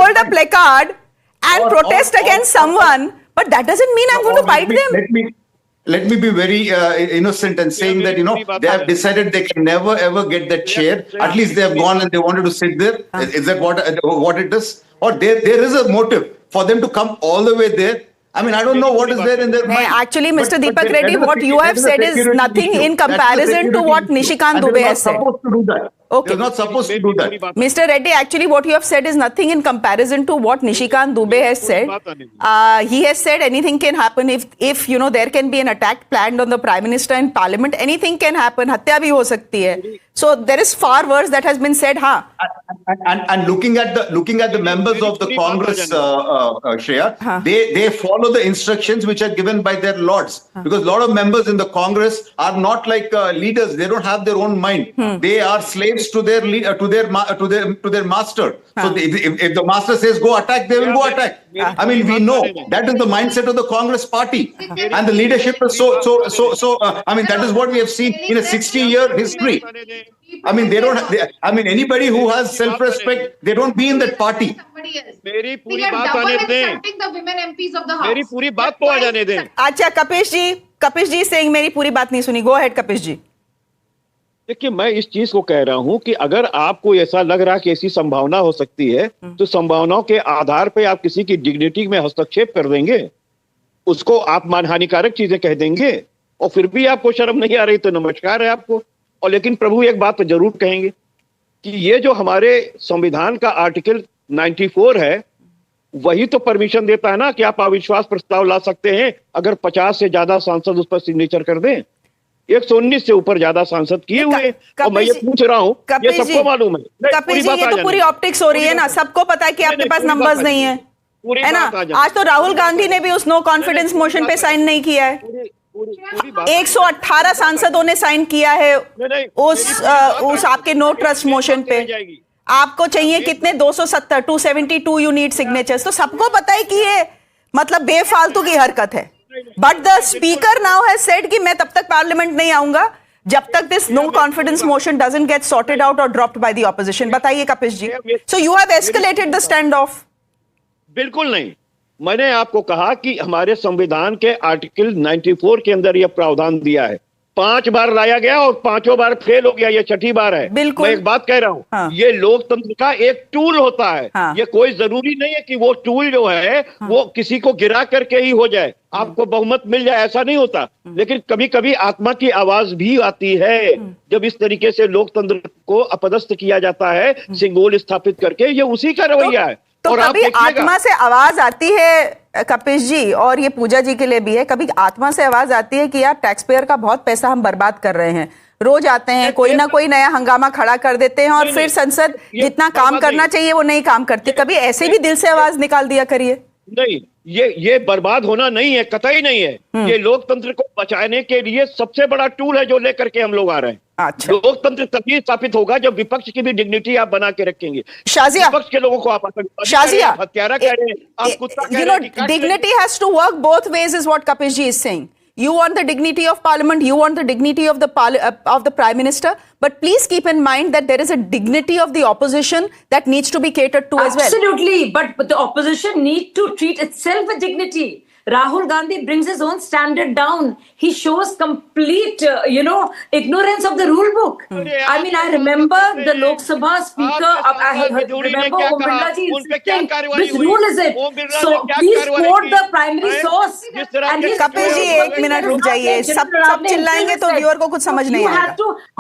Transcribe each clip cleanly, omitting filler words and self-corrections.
hold a placard and protest against someone, but that doesn't mean I'm going to bite them. Let me be very innocent and saying that, they have decided they can never ever get that chair. At least they have gone and they wanted to sit there. Is that what it is? Or there is a motive for them to come all the way there? I mean, I don't know what is there in their mind. Actually, Mr. Deepak Reddy, what you have said is nothing in comparison to what Nishikant Dubey has said. Supposed to do that. Okay. They're not supposed to do that. Mr. Reddy, actually what you have said is nothing in comparison to what Nishikant Dubey has said. He has said anything can happen if there can be an attack planned on the Prime Minister in Parliament. Anything can happen. Hatya bhi ho sakti hai. So there is far worse that has been said. And looking at the members of the Congress, Shreya, they follow the instructions which are given by their lords, because a lot of members in the Congress are not like leaders. They don't have their own mind. They are slaves to their master. So if the master says go attack, they will go attack. I mean, we know that is the mindset of the Congress party, and the leadership is so. I mean, that is what we have seen in a 60-year history. I mean, anybody who has self-respect, they don't be in that party. मेरी पूरी बात आने दें. मेरी पूरी बात तो आ जाने दें. अच्छा, कपिश जी saying मेरी पूरी बात नहीं सुनी. Go ahead, कपिश जी. देखिए, मैं इस चीज को कह रहा हूं कि अगर आपको ऐसा लग रहा कि ऐसी संभावना हो सकती है, तो संभावनाओं के आधार पर आप किसी की डिग्निटी में हस्तक्षेप कर देंगे, उसको आप मानहानिकारक चीजें कह देंगे, और फिर भी आपको शर्म नहीं आ रही, तो नमस्कार है आपको. और लेकिन प्रभु एक बात तो जरूर कहेंगे कि ये जो हमारे संविधान का आर्टिकल 94 है, वही तो परमिशन देता है ना कि आप अविश्वास प्रस्ताव ला सकते हैं अगर 50 से ज्यादा सांसद उस पर सिग्नेचर कर दें. 119 से ऊपर ज्यादा सांसद किए हुए. और मैं ये पूछ रहा हूँ, ये सबको मालूम है. कपिल जी, ये तो पूरी ऑप्टिक्स हो रही है ना. सबको पता है कि आपके पास नंबर्स नहीं है ना. आज तो राहुल गांधी ने भी उस नो कॉन्फिडेंस मोशन पे साइन नहीं किया है. 118 सांसदों ने साइन किया है उस आपके नो ट्रस्ट मोशन पे. आपको चाहिए कितने? 272 यू नीड सिग्नेचर्स. तो सबको पता है कि ये मतलब बेफालतू की हरकत है. But the speaker now has said कि मैं तब तक पार्लियामेंट नहीं आऊंगा जब तक this no confidence motion doesn't get sorted out और ड्रॉप्ड बाय द ऑपोजिशन. बताइए Kapish ji. So you have escalated the stand off. बिल्कुल नहीं. मैंने आपको कहा कि हमारे संविधान के आर्टिकल 94 के अंदर यह प्रावधान दिया है. 5 बार लाया गया और 5 बार फेल हो गया. ये 6ठी बार है. मैं एक बात कह रहा हूं, ये लोकतंत्र का एक टूल होता है. ये कोई जरूरी नहीं है कि वो टूल जो है वो किसी को गिरा करके ही हो जाए, आपको बहुमत मिल जाए, ऐसा नहीं होता. लेकिन कभी कभी आत्मा की आवाज भी आती है जब इस तरीके से लोकतंत्र को अपदस्थ किया जाता है, सिंगोल स्थापित करके. ये उसी का रवैया है. तो कभी आत्मा से आवाज आती है कपिश जी, और ये पूजा जी के लिए भी है, कभी आत्मा से आवाज आती है कि यार टैक्स पेयर का बहुत पैसा हम बर्बाद कर रहे हैं. रोज आते हैं, कोई ना कोई नया हंगामा खड़ा कर देते हैं, और फिर संसद जितना काम करना चाहिए वो नहीं काम करती. कभी ऐसे भी दिल से आवाज निकाल दिया करिए. नहीं, ये बर्बाद होना नहीं है, कतई नहीं है. ये लोकतंत्र को बचाने के लिए सबसे बड़ा टूल है जो लेकर के हम लोग आ रहे हैं. अच्छा. लोकतंत्र तभी स्थापित होगा जब विपक्ष की भी डिग्निटी आप बना के रखेंगे. शाजिया, विपक्ष के लोगों को आप शाजिया हत्यारा कह रहे हैं, आप कुत्ता कह रहे हैं. Dignity has to work both ways is what Kapish ji is saying. You want the dignity of parliament, you want the dignity of the prime minister, but please keep in mind that there is a dignity of the opposition that needs to be catered to as well. Absolutely, but the opposition need to treat itself with dignity. Rahul Gandhi brings his own standard down. He shows complete, ignorance of the rule book. I mean, I remember the Lok Sabha speaker. I remember Om Birla ji insisting, which rule is it? So please quote the primary source. Kapil ji, 1 minute रुक जाइए. सब चिल्लाएंगे तो viewer को कुछ समझ नहीं आएगा.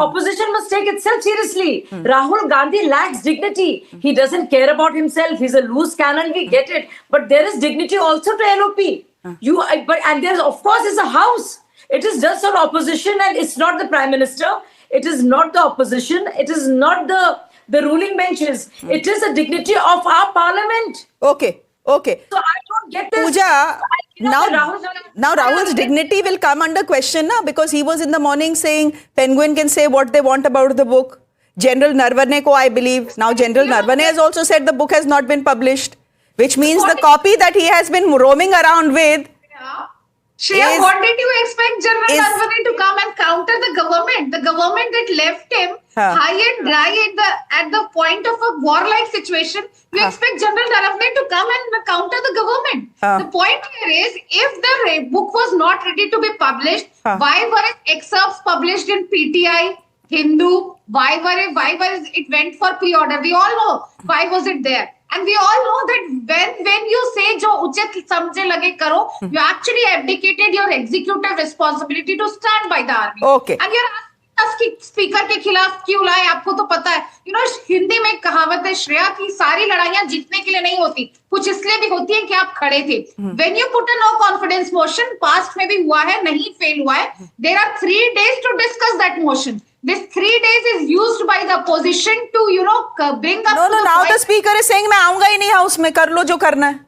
Opposition must take itself seriously. Rahul Gandhi lacks dignity. He doesn't care about himself. He's a loose cannon. We get it. But there is dignity also to LOP. And there's, of course, is a house. It is just an opposition, and it's not the prime minister. It is not the opposition. It is not the ruling benches. It is the dignity of our parliament. Okay. So I don't get this. Pooja, now Rahul's dignity will come under question now, because he was in the morning saying Penguin can say what they want about the book. General Narwane ko, I believe. Now General Narwane has also said the book has not been published, which means the copy that he has been roaming around with. Shreya, what did you expect General Narwane to come and counter the government? The government that left him high and dry at the point of a warlike situation, you expect General Naravane to come and counter the government. The point here is, if the book was not ready to be published, why were excerpts published in PTI, Hindu? Why it went for pre-order? We all know why was it there. And we all know that when you say jo uchit samjhe lage karo, you actually abdicated your executive responsibility to stand by the army. Okay. And you're asking us कि speaker के खिलाफ क्यों लाए? आपको तो पता है, हिंदी में एक कहावत है श्रेया की, सारी लड़ाइयां जीतने के लिए नहीं होती, कुछ इसलिए भी होती है कि आप खड़े थे. When you put a no confidence motion, past में भी हुआ है, नहीं फेल हुआ है. There are 3 days to discuss that motion. This 3 days is used by the opposition to, bring up. No, now the speaker is saying मैं आऊंगा ही नहीं हाउस में, कर लो जो करना है.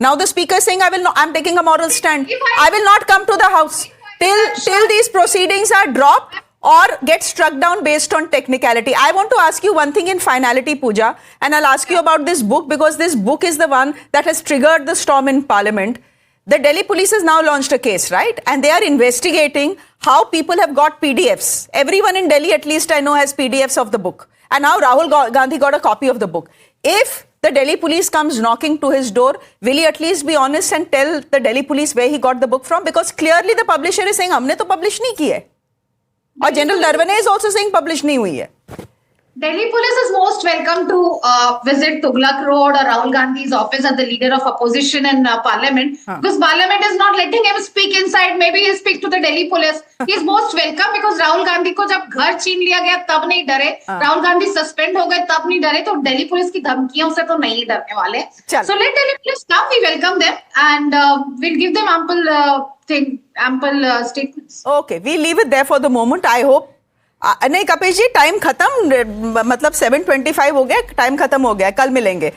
Now the speaker is saying I'm taking a moral stand. I will not come to the house till these proceedings are dropped or get struck down based on technicality. I want to ask you one thing in finality, Pooja, and I'll ask you about this book, because this book is the one that has triggered the storm in Parliament. The Delhi police has now launched a case, right? And they are investigating how people have got PDFs. Everyone in Delhi, at least I know, has PDFs of the book. And now Rahul Gandhi got a copy of the book. If the Delhi police comes knocking to his door, will he at least be honest and tell the Delhi police where he got the book from? Because clearly the publisher is saying, हमने तो publish नहीं की है. और General Naravane is also saying publish नहीं हुई है. Delhi police is most welcome to visit Tughlaq Road or Rahul Gandhi's office as the leader of opposition in Parliament, because Parliament is not letting him speak inside. Maybe he'll speak to the Delhi police. He's most welcome, because Rahul Gandhi को जब घर छीन लिया गया तब नहीं डरे, Rahul Gandhi suspend हो गए तब नहीं डरे, तो Delhi police की धमकियों से तो नहीं डरने वाले. So let Delhi police come, we welcome them, and we'll give them ample statements. Okay, we leave it there for the moment. I hope. नहीं कपिल जी, टाइम खत्म, मतलब 7:25 हो गया, टाइम खत्म हो गया, कल मिलेंगे.